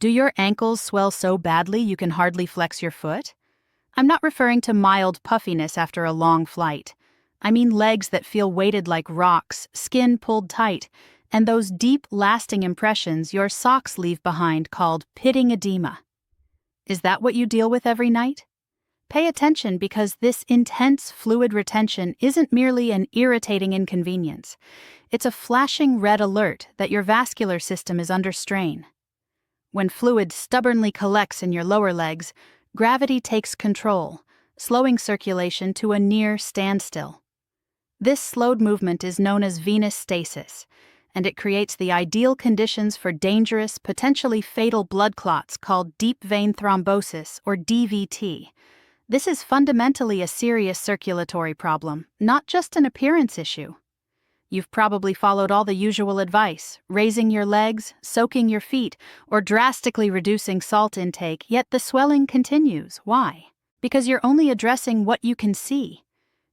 Do your ankles swell so badly you can hardly flex your foot? I'm not referring to mild puffiness after a long flight. I mean legs that feel weighted like rocks, skin pulled tight, and those deep, lasting impressions your socks leave behind called pitting edema. Is that what you deal with every night? Pay attention, because this intense fluid retention isn't merely an irritating inconvenience. It's a flashing red alert that your vascular system is under strain. When fluid stubbornly collects in your lower legs, gravity takes control, slowing circulation to a near standstill. This slowed movement is known as venous stasis, and it creates the ideal conditions for dangerous, potentially fatal blood clots called deep vein thrombosis, or DVT. This is fundamentally a serious circulatory problem, not just an appearance issue. You've probably followed all the usual advice, raising your legs, soaking your feet, or drastically reducing salt intake, yet the swelling continues. Why? Because you're only addressing what you can see.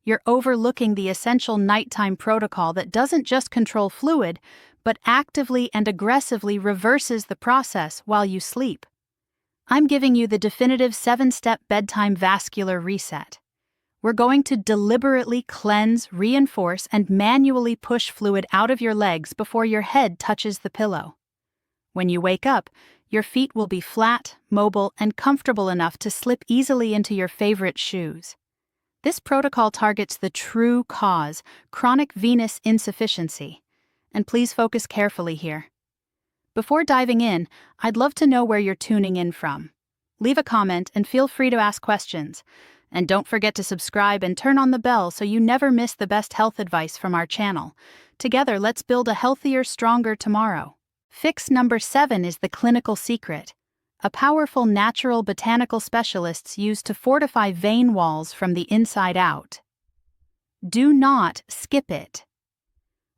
You're overlooking the essential nighttime protocol that doesn't just control fluid, but actively and aggressively reverses the process while you sleep. I'm giving you the definitive 7-step bedtime vascular reset. We're going to deliberately cleanse, reinforce, and manually push fluid out of your legs before your head touches the pillow. When you wake up, your feet will be flat, mobile, and comfortable enough to slip easily into your favorite shoes. This protocol targets the true cause, chronic venous insufficiency. And please focus carefully here. Before diving in, I'd love to know where you're tuning in from. Leave a comment and feel free to ask questions. And don't forget to subscribe and turn on the bell so you never miss the best health advice from our channel. Together, let's build a healthier, stronger tomorrow. Fix number 7 is the clinical secret. A powerful natural botanical specialists use to fortify vein walls from the inside out. Do not skip it.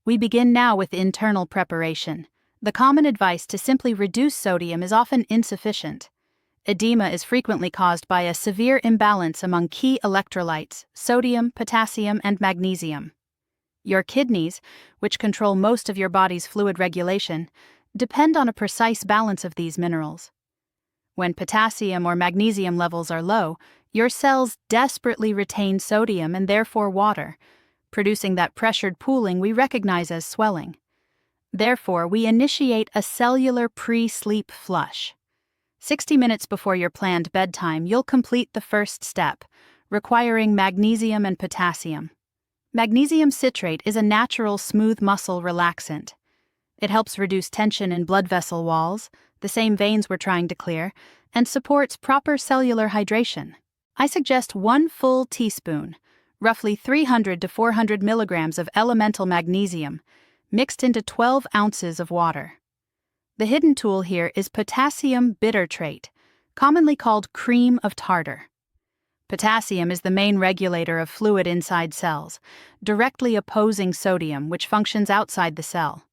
We begin now with internal preparation. The common advice to simply reduce sodium is often insufficient. Edema is frequently caused by a severe imbalance among key electrolytes, sodium, potassium, and magnesium. Your kidneys, which control most of your body's fluid regulation, depend on a precise balance of these minerals. When potassium or magnesium levels are low, your cells desperately retain sodium and therefore water, producing that pressured pooling we recognize as swelling. Therefore, we initiate a cellular pre-sleep flush. 60 minutes before your planned bedtime, you'll complete the first step, requiring magnesium and potassium. Magnesium citrate is a natural smooth muscle relaxant. It helps reduce tension in blood vessel walls, the same veins we're trying to clear, and supports proper cellular hydration. I suggest 1 full teaspoon, roughly 300 to 400 milligrams of elemental magnesium, mixed into 12 ounces of water. The hidden tool here is potassium bitartrate, commonly called cream of tartar. Potassium is the main regulator of fluid inside cells, directly opposing sodium, which functions outside the cell.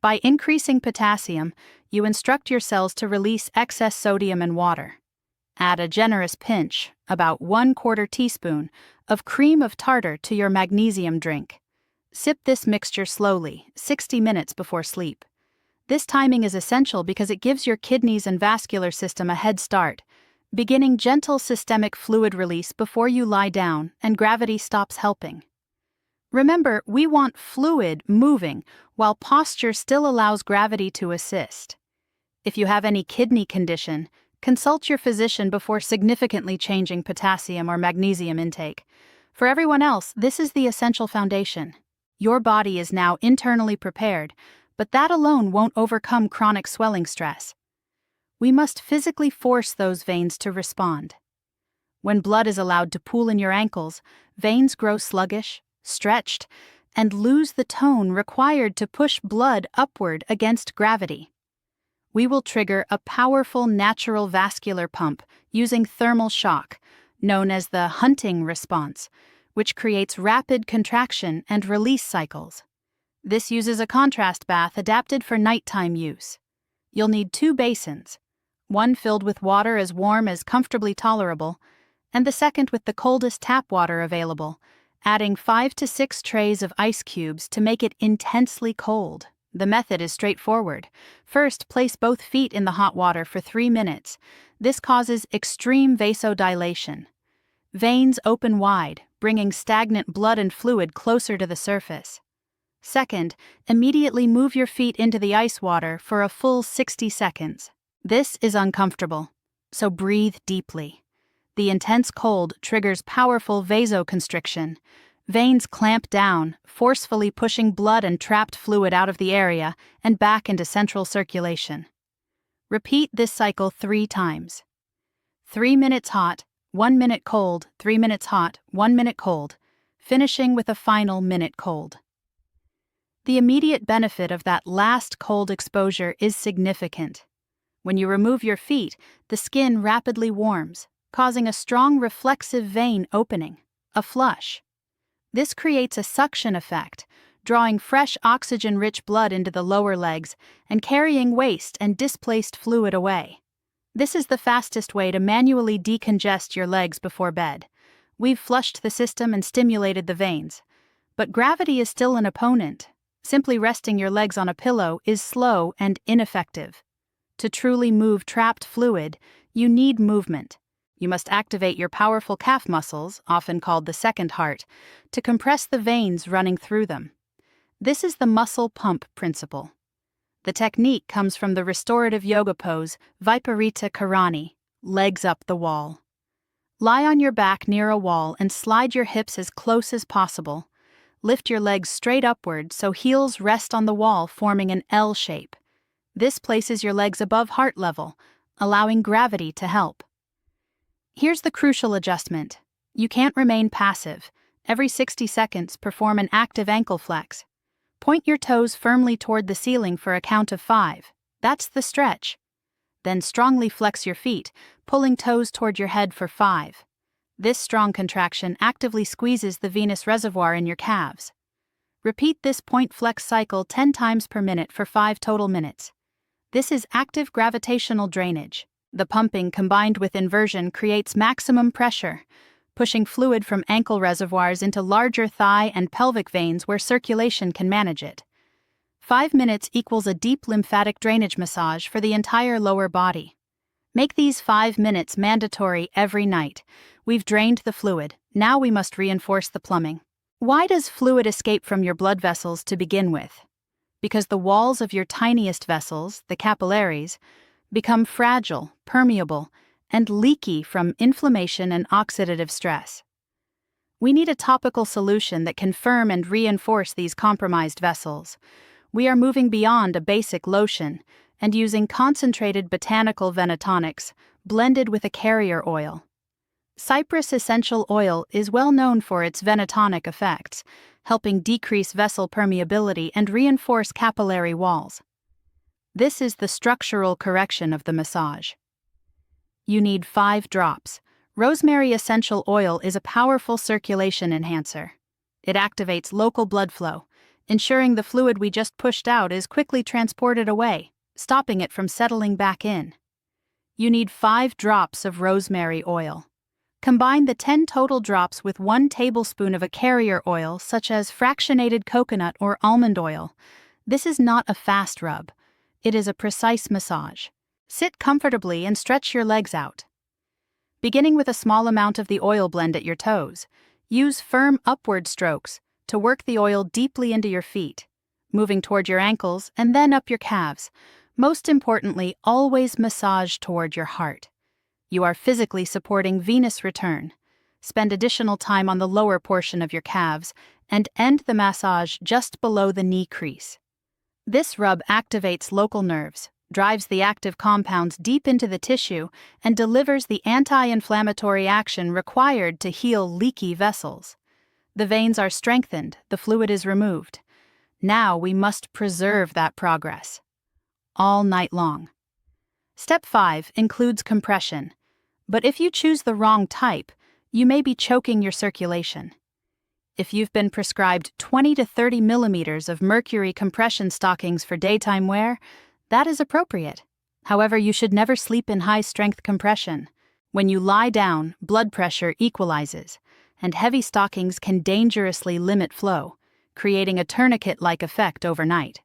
By increasing potassium, you instruct your cells to release excess sodium and water. Add a generous pinch, about 1/4 teaspoon, of cream of tartar to your magnesium drink. Sip this mixture slowly, 60 minutes before sleep. This timing is essential because it gives your kidneys and vascular system a head start, beginning gentle systemic fluid release before you lie down and gravity stops helping. Remember, we want fluid moving while posture still allows gravity to assist. If you have any kidney condition, consult your physician before significantly changing potassium or magnesium intake. For everyone else, this is the essential foundation. Your body is now internally prepared, but that alone won't overcome chronic swelling stress. We must physically force those veins to respond. When blood is allowed to pool in your ankles, veins grow sluggish, stretched, and lose the tone required to push blood upward against gravity. We will trigger a powerful natural vascular pump using thermal shock, known as the hunting response, which creates rapid contraction and release cycles. This uses a contrast bath adapted for nighttime use. You'll need 2 basins, one filled with water as warm as comfortably tolerable, and the second with the coldest tap water available, adding 5 to 6 trays of ice cubes to make it intensely cold. The method is straightforward. First, place both feet in the hot water for 3 minutes. This causes extreme vasodilation. Veins open wide, bringing stagnant blood and fluid closer to the surface. Second, immediately move your feet into the ice water for a full 60 seconds. This is uncomfortable, so breathe deeply. The intense cold triggers powerful vasoconstriction. Veins clamp down, forcefully pushing blood and trapped fluid out of the area and back into central circulation. Repeat this cycle 3 times. 3 minutes hot, 1 minute cold, 3 minutes hot, 1 minute cold, finishing with a final minute cold. The immediate benefit of that last cold exposure is significant. When you remove your feet, the skin rapidly warms, causing a strong reflexive vein opening, a flush. This creates a suction effect, drawing fresh oxygen-rich blood into the lower legs and carrying waste and displaced fluid away. This is the fastest way to manually decongest your legs before bed. We've flushed the system and stimulated the veins. But gravity is still an opponent. Simply resting your legs on a pillow is slow and ineffective. To truly move trapped fluid, you need movement. You must activate your powerful calf muscles, often called the second heart, to compress the veins running through them. This is the muscle pump principle. The technique comes from the restorative yoga pose Viparita Karani, legs up the wall. Lie on your back near a wall and slide your hips as close as possible. Lift your legs straight upward so heels rest on the wall, forming an L shape. This places your legs above heart level, allowing gravity to help. Here's the crucial adjustment. You can't remain passive. Every 60 seconds, perform an active ankle flex. Point your toes firmly toward the ceiling for a count of 5. That's the stretch. Then strongly flex your feet, pulling toes toward your head for 5. This strong contraction actively squeezes the venous reservoir in your calves. Repeat this point flex cycle 10 times per minute for 5 total minutes. This is active gravitational drainage. The pumping combined with inversion creates maximum pressure, pushing fluid from ankle reservoirs into larger thigh and pelvic veins where circulation can manage it. 5 minutes equals a deep lymphatic drainage massage for the entire lower body. Make these 5 minutes mandatory every night. We've drained the fluid, now we must reinforce the plumbing. Why does fluid escape from your blood vessels to begin with? Because the walls of your tiniest vessels, the capillaries, become fragile, permeable, and leaky from inflammation and oxidative stress. We need a topical solution that can firm and reinforce these compromised vessels. We are moving beyond a basic lotion and using concentrated botanical venotonics blended with a carrier oil. Cypress essential oil is well known for its venotonic effects, helping decrease vessel permeability and reinforce capillary walls. This is the structural correction of the massage. You need 5 drops. Rosemary essential oil is a powerful circulation enhancer. It activates local blood flow, ensuring the fluid we just pushed out is quickly transported away, stopping it from settling back in. You need 5 drops of rosemary oil. Combine the 10 total drops with 1 tablespoon of a carrier oil such as fractionated coconut or almond oil. This is not a fast rub. It is a precise massage. Sit comfortably and stretch your legs out. Beginning with a small amount of the oil blend at your toes, use firm upward strokes to work the oil deeply into your feet, moving toward your ankles and then up your calves. Most importantly, always massage toward your heart. You are physically supporting venous return. Spend additional time on the lower portion of your calves and end the massage just below the knee crease. This rub activates local nerves, drives the active compounds deep into the tissue, and delivers the anti-inflammatory action required to heal leaky vessels. The veins are strengthened, the fluid is removed. Now we must preserve that progress. All night long. Step 5 includes compression, but if you choose the wrong type, you may be choking your circulation. If you've been prescribed 20 to 30 millimeters of mercury compression stockings for daytime wear, that is appropriate. However, you should never sleep in high-strength compression. When you lie down, blood pressure equalizes, and heavy stockings can dangerously limit flow, creating a tourniquet-like effect overnight.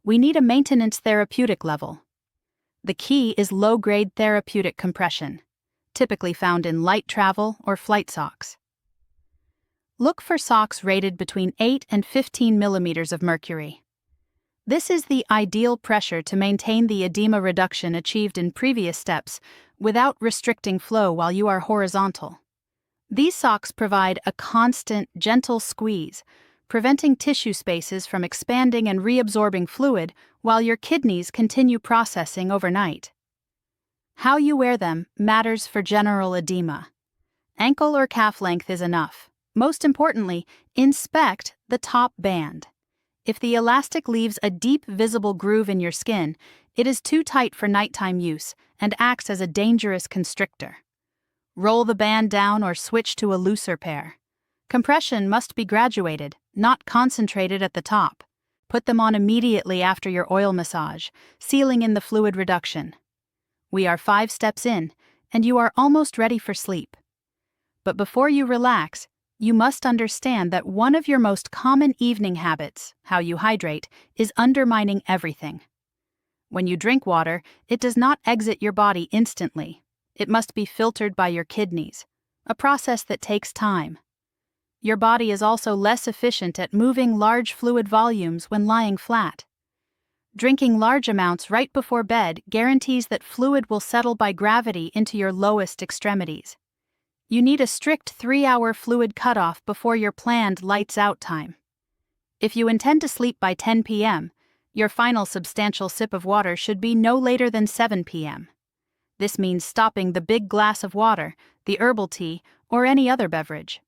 We need a maintenance therapeutic level. The key is low-grade therapeutic compression, typically found in light travel or flight socks. Look for socks rated between 8 and 15 millimeters of mercury. This is the ideal pressure to maintain the edema reduction achieved in previous steps without restricting flow while you are horizontal. These socks provide a constant, gentle squeeze, preventing tissue spaces from expanding and reabsorbing fluid while your kidneys continue processing overnight. How you wear them matters for general edema. Ankle or calf length is enough. Most importantly, inspect the top band. If the elastic leaves a deep visible groove in your skin, it is too tight for nighttime use and acts as a dangerous constrictor. Roll the band down or switch to a looser pair. Compression must be graduated, not concentrated at the top. Put them on immediately after your oil massage, sealing in the fluid reduction. We are 5 steps in, and you are almost ready for sleep. But before you relax, you must understand that one of your most common evening habits, how you hydrate, is undermining everything. When you drink water, it does not exit your body instantly. It must be filtered by your kidneys, a process that takes time. Your body is also less efficient at moving large fluid volumes when lying flat. Drinking large amounts right before bed guarantees that fluid will settle by gravity into your lowest extremities. You need a strict 3-hour fluid cutoff before your planned lights-out time. If you intend to sleep by 10 p.m., your final substantial sip of water should be no later than 7 p.m. This means stopping the big glass of water, the herbal tea, or any other beverage.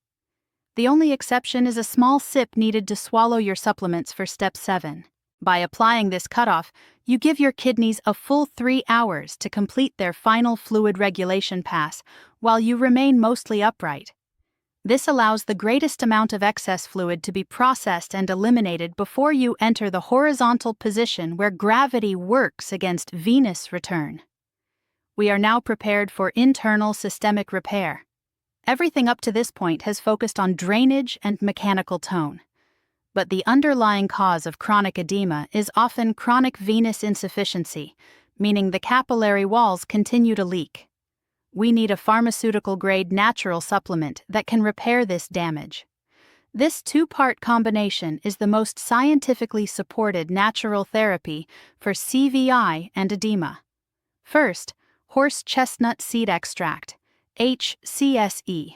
The only exception is a small sip needed to swallow your supplements for step 7. By applying this cutoff, you give your kidneys a full 3 hours to complete their final fluid regulation pass while you remain mostly upright. This allows the greatest amount of excess fluid to be processed and eliminated before you enter the horizontal position where gravity works against venous return. We are now prepared for internal systemic repair. Everything up to this point has focused on drainage and mechanical tone. But the underlying cause of chronic edema is often chronic venous insufficiency, meaning the capillary walls continue to leak. We need a pharmaceutical-grade natural supplement that can repair this damage. This 2-part combination is the most scientifically supported natural therapy for CVI and edema. First, horse chestnut seed extract, HCSE.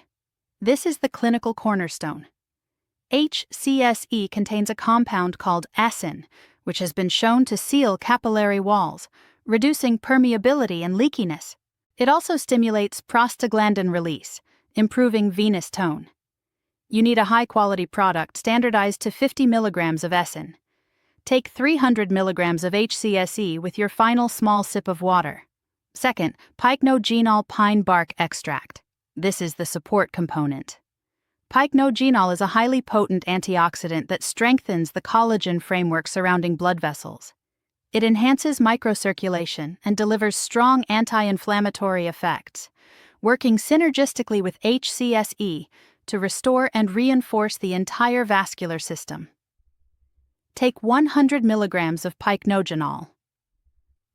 This is the clinical cornerstone. HCSE contains a compound called acin, which has been shown to seal capillary walls, reducing permeability and leakiness. It also stimulates prostaglandin release, improving venous tone. You need a high-quality product standardized to 50 milligrams of acin. Take 300 milligrams of HCSE with your final small sip of water. Second, pycnogenol pine bark extract. This is the support component. Pycnogenol is a highly potent antioxidant that strengthens the collagen framework surrounding blood vessels. It enhances microcirculation and delivers strong anti-inflammatory effects, working synergistically with HCSE to restore and reinforce the entire vascular system. Take 100 milligrams of pycnogenol.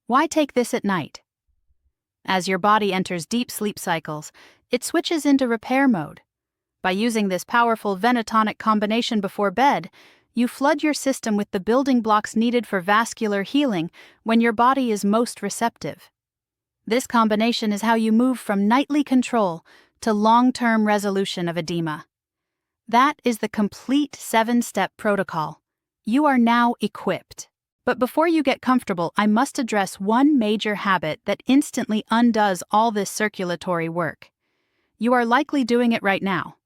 Why take this at night? As your body enters deep sleep cycles, it switches into repair mode. By using this powerful venotonic combination before bed, you flood your system with the building blocks needed for vascular healing when your body is most receptive. This combination is how you move from nightly control to long-term resolution of edema. That is the complete 7-step protocol. You are now equipped. But before you get comfortable, I must address one major habit that instantly undoes all this circulatory work. You are likely doing it right now.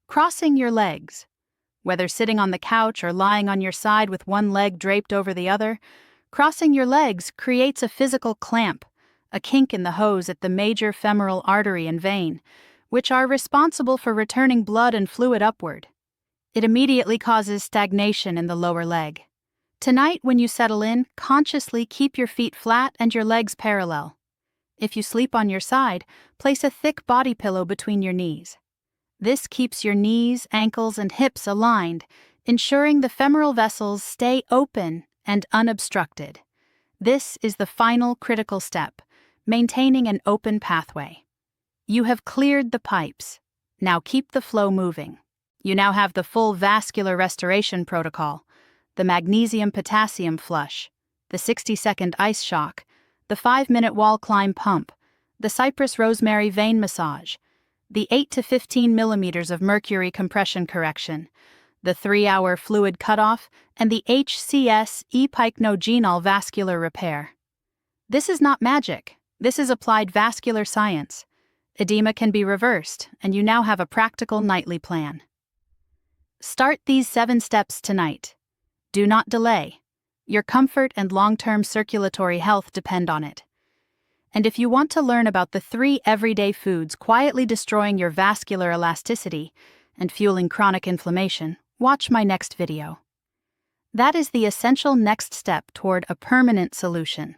Crossing your legs. Whether sitting on the couch or lying on your side with one leg draped over the other, crossing your legs creates a physical clamp, a kink in the hose at the major femoral artery and vein, which are responsible for returning blood and fluid upward. It immediately causes stagnation in the lower leg. Tonight, when you settle in, consciously keep your feet flat and your legs parallel. If you sleep on your side, place a thick body pillow between your knees. This keeps your knees, ankles, and hips aligned, ensuring the femoral vessels stay open and unobstructed. This is the final critical step, maintaining an open pathway. You have cleared the pipes. Now keep the flow moving. You now have the full vascular restoration protocol, the magnesium-potassium flush, the 60-second ice shock, the 5-minute wall climb pump, the cypress rosemary vein massage, the 8 to 15 millimeters of mercury compression correction, the 3-hour fluid cutoff, and the HCS epychnogenol vascular repair. This is not magic. This is applied vascular science. Edema can be reversed, and you now have a practical nightly plan. Start these 7 steps tonight. Do not delay. Your comfort and long-term circulatory health depend on it. And if you want to learn about the 3 everyday foods quietly destroying your vascular elasticity and fueling chronic inflammation, watch my next video. That is the essential next step toward a permanent solution.